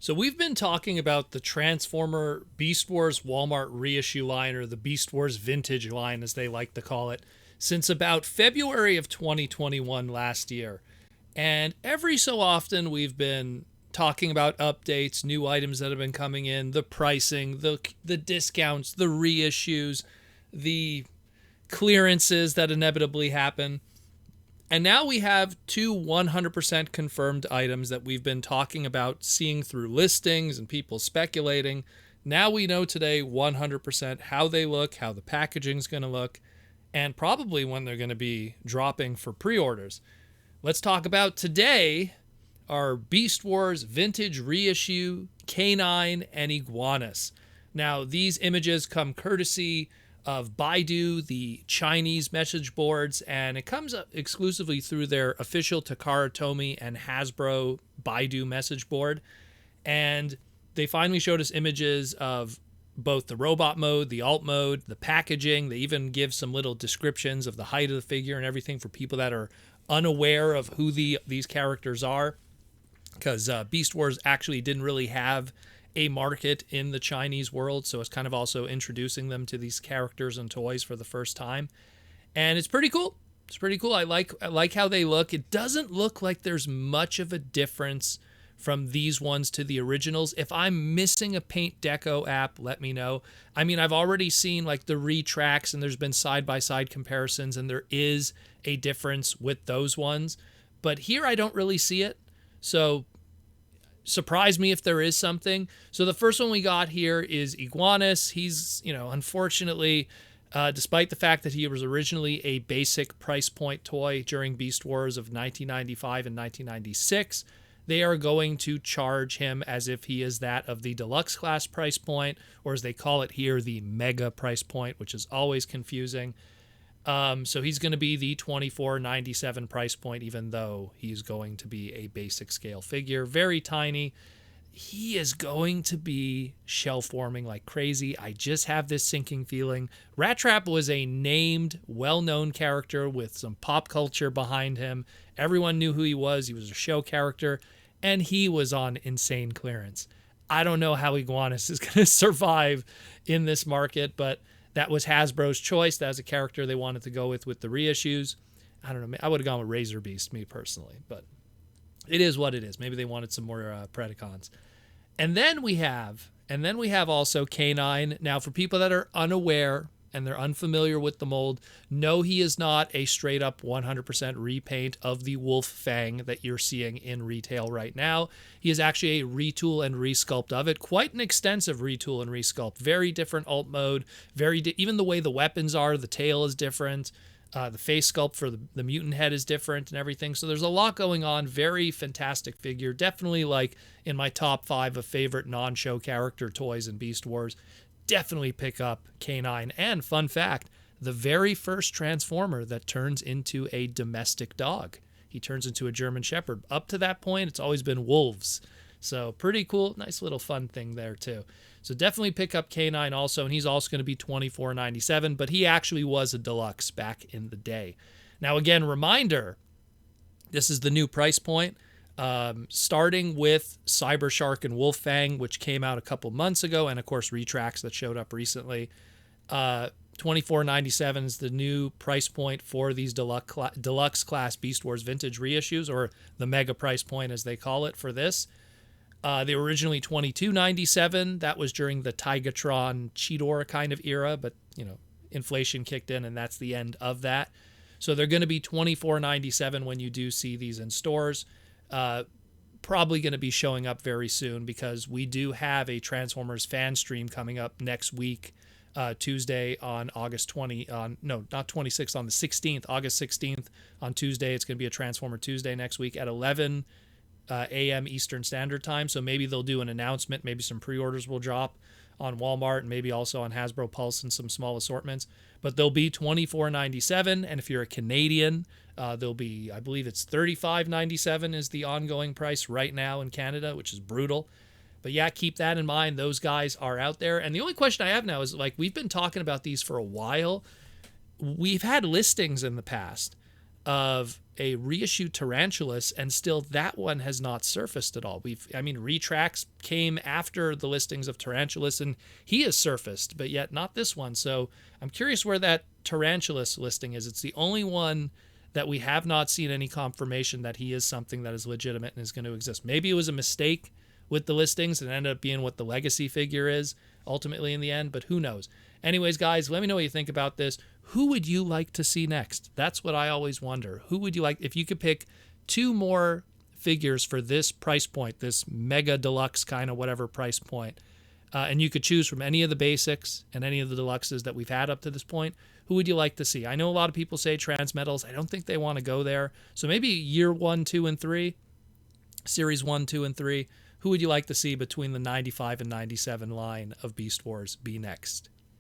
So we've been talking about the Transformer Beast Wars Walmart reissue line, or the Beast Wars vintage line as they like to call it, since about February of 2021 last year. And every so often we've been talking about updates, new items that have been coming in, the pricing, the discounts, the reissues, the clearances that inevitably happen. And now we have two 100% confirmed items that we've been talking about, seeing through listings and people speculating. Now we know today 100% how they look, how the packaging's going to look, and probably when they're going to be dropping for pre-orders. Let's talk about today our Beast Wars Vintage Reissue, K-9, and Iguanus. Now, these images come courtesy of Baidu, the Chinese message boards, and it comes up exclusively through their official Takara Tomy and Hasbro Baidu message board. And they finally showed us images of both the robot mode, the alt mode, the packaging. They even give some little descriptions of the height of the figure and everything for people that are unaware of who these characters are, because Beast Wars actually didn't really have a market in the Chinese world, so it's kind of also introducing them to these characters and toys for the first time. And it's pretty cool. It's pretty cool. I like how they look. It doesn't look like there's much of a difference from these ones to the originals. If I'm missing a Paint Deco app, let me know. I mean, I've already seen like the retracts and there's been side-by-side comparisons, and there is a difference with those ones. But here I don't really see it. So surprise me if there is something. So the first one we got here is Iguanus. He's, unfortunately, despite the fact that he was originally a basic price point toy during Beast Wars of 1995 and 1996, they are going to charge him as if he is that of the deluxe class price point, or as they call it here, the mega price point, which is always confusing. So he's going to be the $24.97 price point, even though he's going to be a basic scale figure. Very tiny. He is going to be shelf warming like crazy. I just have this sinking feeling. Rat Trap was a named, well-known character with some pop culture behind him. Everyone knew who he was. He was a show character, and he was on insane clearance. I don't know how Iguanus is going to survive in this market, but that was Hasbro's choice. That was a character they wanted to go with the reissues. I don't know. I would have gone with Razor Beast, me personally, but it is what it is. Maybe they wanted some more Predacons. And then we have also K-9. Now, for people that are unaware and they're unfamiliar with the mold, no, he is not a straight up 100% repaint of the Wolf Fang that you're seeing in retail right now. He is actually a retool and resculpt of it. Quite an extensive retool and resculpt. Very different alt mode. Even the way the weapons are, the tail is different. The face sculpt for the mutant head is different and everything. So there's a lot going on. Very fantastic figure. Definitely like in my top 5 of favorite non-show character toys in Beast Wars. Definitely pick up K-9. And fun fact, the very first Transformer that turns into a domestic dog. He turns into a German Shepherd. Up to that point, it's always been wolves. So pretty cool. Nice little fun thing there too. So definitely pick up K-9 also, and he's also going to be $24.97, but he actually was a deluxe back in the day. Now again, reminder, this is the new price point. Starting with Cyber Shark and Wolf Fang, which came out a couple months ago, and of course retracts that showed up recently. $24.97 is the new price point for these deluxe class Beast Wars vintage reissues, or the mega price point as they call it for this. They were originally $22.97. That was during the Tigatron Cheetor kind of era, but inflation kicked in, and that's the end of that. So they're going to be $24.97 when you do see these in stores. Probably going to be showing up very soon, because we do have a Transformers fan stream coming up next week, Tuesday on August 20, not 26th, on the 16th, August 16th on Tuesday. It's going to be a Transformer Tuesday next week at 11 a.m. Eastern Standard Time. So maybe they'll do an announcement. Maybe some pre-orders will drop on Walmart, and maybe also on Hasbro Pulse and some small assortments. But they'll be $24.97, and if you're a Canadian, they'll be, I believe it's $35.97 is the ongoing price right now in Canada, which is brutal. But yeah, keep that in mind. Those guys are out there. And the only question I have now is, like, we've been talking about these for a while. We've had listings in the past of a reissue Tarantulas, and still that one has not surfaced at all. Retrax came after the listings of Tarantulas, and he has surfaced, but yet not this one. So I'm curious where that Tarantulas listing is. It's the only one that we have not seen any confirmation that he is something that is legitimate and is going to exist. Maybe it was a mistake with the listings and ended up being what the legacy figure is ultimately in the end, but who knows? Anyways, guys, let me know what you think about this. Who would you like to see next? That's what I always wonder. Who would you like, if you could pick 2 more figures for this price point, this mega deluxe kind of whatever price point, and you could choose from any of the basics and any of the deluxes that we've had up to this point, who would you like to see? I know a lot of people say Transmetals. I don't think they want to go there. So maybe year 1, 2, and 3, series 1, 2, and 3, who would you like to see between the 95 and 97 line of Beast Wars be next?